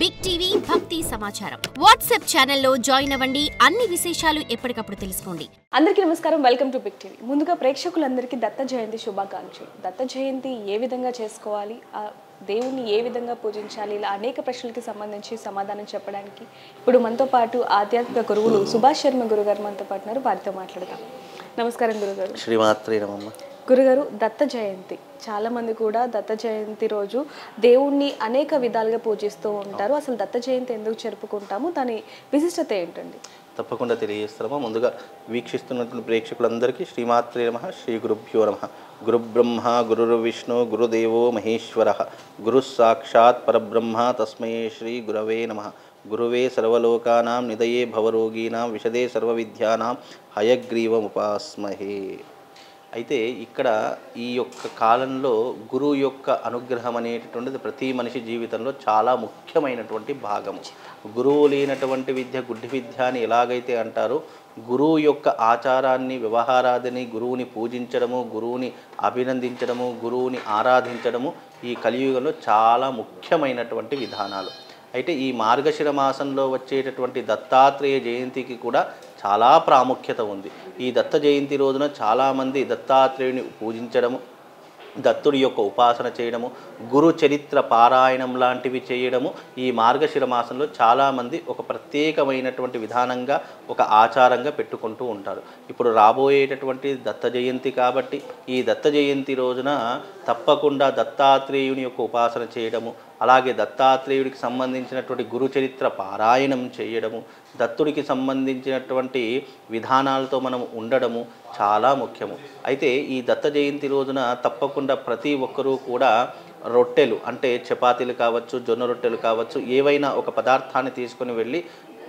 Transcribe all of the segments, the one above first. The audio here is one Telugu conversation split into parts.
బిగ్ టీవీ భక్తి సమాచారం వాట్సాప్ ఛానల్లో జాయిన్ అవ్వండి. అన్ని విశేషాలు ఎప్పటికప్పుడు తెలుసుకోండి. అందరికీ నమస్కారం, వెల్కమ్ టు బిగ్ టీవీ. ముందుగా ప్రేక్షకులందరికీ దత్త జయంతి శుభాకాంక్షలు. దత్త జయంతి ఏ విధంగా చేసుకోవాలి, దేవుణ్ణి ఏ విధంగా పూజించాలి, ఇలా అనేక ప్రశ్నలకి సంబంధించి సమాధానం చెప్పడానికి ఇప్పుడు మనతో పాటు ఆధ్యాత్మిక గురువులు సుభాష్ శర్మ గురుగారు మనతో పాటు ఉన్నారు. వారితో మాట్లాడదాం. నమస్కారం గురుగారు. శ్రీమాత్రే నమః. గురుగారు, దత్త జయంతి చాలా మంది కూడా దత్త జయంతి రోజు దేవుణ్ణి అనేక విధాలుగా పూజిస్తూ ఉంటారు. అసలు దత్త జయంతి ఎందుకు జరుపుకుంటాము, దాని విశిష్టత ఏంటండి? తప్పకుండా తెలియజేస్తాము. ముందుగా వీక్షిస్తున్నటువంటి ప్రేక్షకులందరికీ శ్రీమాత్రే నమః, శ్రీ గురుభ్యో నమః. గురు బ్రహ్మ గురు విష్ణు గురుదేవో మహేశ్వర, గురు సాక్షాత్ పరబ్రహ్మ తస్మై శ్రీ గురవే నమః. గురువే సర్వలోకానాం నిదయే భవరోగీనాం విశదే సర్వవిద్యానాం హయగ్రీవముపాస్మహే. అయితే ఇక్కడ ఈ యొక్క కాలంలో గురువు యొక్క అనుగ్రహం అనేటటువంటిది ప్రతి మనిషి జీవితంలో చాలా ముఖ్యమైనటువంటి భాగము. గురువు లేనటువంటి విద్య గుడ్డి విద్య అని ఎలాగైతే అంటారో, గురువు యొక్క ఆచారాన్ని, వ్యవహారాదిని, గురువుని పూజించడము, గురువుని అభినందించడము, గురువుని ఆరాధించడము ఈ కలియుగంలో చాలా ముఖ్యమైనటువంటి విధానాలు. అయితే ఈ మార్గశిర మాసంలో వచ్చేటటువంటి దత్తాత్రేయ జయంతికి కూడా చాలా ప్రాముఖ్యత ఉంది. ఈ దత్త జయంతి రోజున చాలామంది దత్తాత్రేయుని పూజించడము, దత్తుడి యొక్క ఉపాసన చేయడము, గురు చరిత్ర పారాయణం లాంటివి చేయడము ఈ మార్గశిర మాసంలో చాలామంది ఒక ప్రత్యేకమైనటువంటి విధానంగా, ఒక ఆచారంగా పెట్టుకుంటూ ఉంటారు. ఇప్పుడు రాబోయేటటువంటి దత్త జయంతి కాబట్టి ఈ దత్త జయంతి రోజున తప్పకుండా దత్తాత్రేయుని యొక్క ఉపాసన చేయడము, అలాగే దత్తాత్రేయుడికి సంబంధించినటువంటి గురు చరిత్ర పారాయణం చేయడము, దత్తుడికి సంబంధించినటువంటి విధానాలతో మనం ఉండడము చాలా ముఖ్యము. అయితే ఈ దత్త జయంతి రోజున తప్పకుండా ప్రతి ఒక్కరూ కూడా రొట్టెలు, అంటే చపాతీలు కావచ్చు, జొన్న రొట్టెలు కావచ్చు, ఏవైనా ఒక పదార్థాన్ని తీసుకొని వెళ్ళి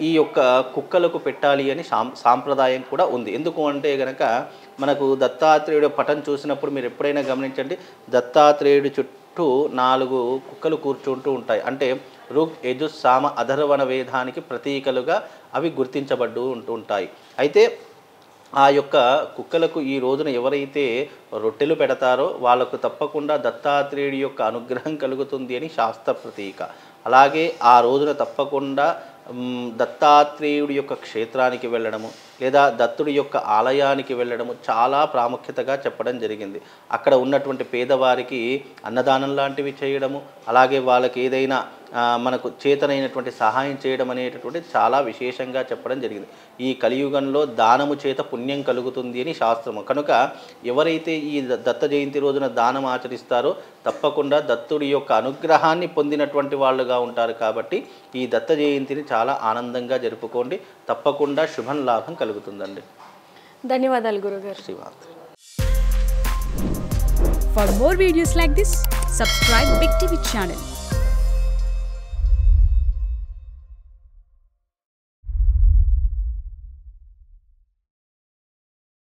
ఈ యొక్క కుక్కలకు పెట్టాలి అని సాంప్రదాయం కూడా ఉంది. ఎందుకు అంటే గనక మనకు దత్తాత్రేయుడి పటం చూసినప్పుడు మీరు ఎప్పుడైనా గమనించండి, దత్తాత్రేయుడి చుట్టూ 4 కుక్కలు కూర్చుంటూ ఉంటాయి. అంటే ఋగ్ యజు సామ అధర్వణ వేదానికి ప్రతీకలుగా అవి గుర్తించబడుతూ ఉంటాయి. అయితే ఆ యొక్క కుక్కలకు ఈ రోజున ఎవరైతే రొట్టెలు పెడతారో వాళ్ళకు తప్పకుండా దత్తాత్రేయుడి యొక్క అనుగ్రహం కలుగుతుంది అని శాస్త్ర ప్రతీక. అలాగే ఆ రోజున తప్పకుండా దత్తాత్రేయుడి యొక్క క్షేత్రానికి వెళ్ళడము, లేదా దత్తుడి యొక్క ఆలయానికి వెళ్ళడము చాలా ప్రాముఖ్యతగా చెప్పడం జరిగింది. అక్కడ ఉన్నటువంటి పేదవారికి అన్నదానం లాంటివి చేయడము, అలాగే వాళ్ళకి ఏదైనా మనకు చేతనైనటువంటి సహాయం చేయడం అనేటటువంటిది చాలా విశేషంగా చెప్పడం జరిగింది. ఈ కలియుగంలో దానము చేత పుణ్యం కలుగుతుంది అని శాస్త్రము. కనుక ఎవరైతే ఈ దత్త జయంతి రోజున దానం ఆచరిస్తారో తప్పకుండా దత్తుడి యొక్క అనుగ్రహాన్ని పొందినటువంటి వాళ్ళుగా ఉంటారు. కాబట్టి ఈ దత్త జయంతిని చాలా ఆనందంగా జరుపుకోండి, తప్పకుండా శుభం లాభం కలుగుతుందండి. ధన్యవాదాలు గురుగారు. శ్రీమాత్రే. For more videos like this, subscribe Big TV channel.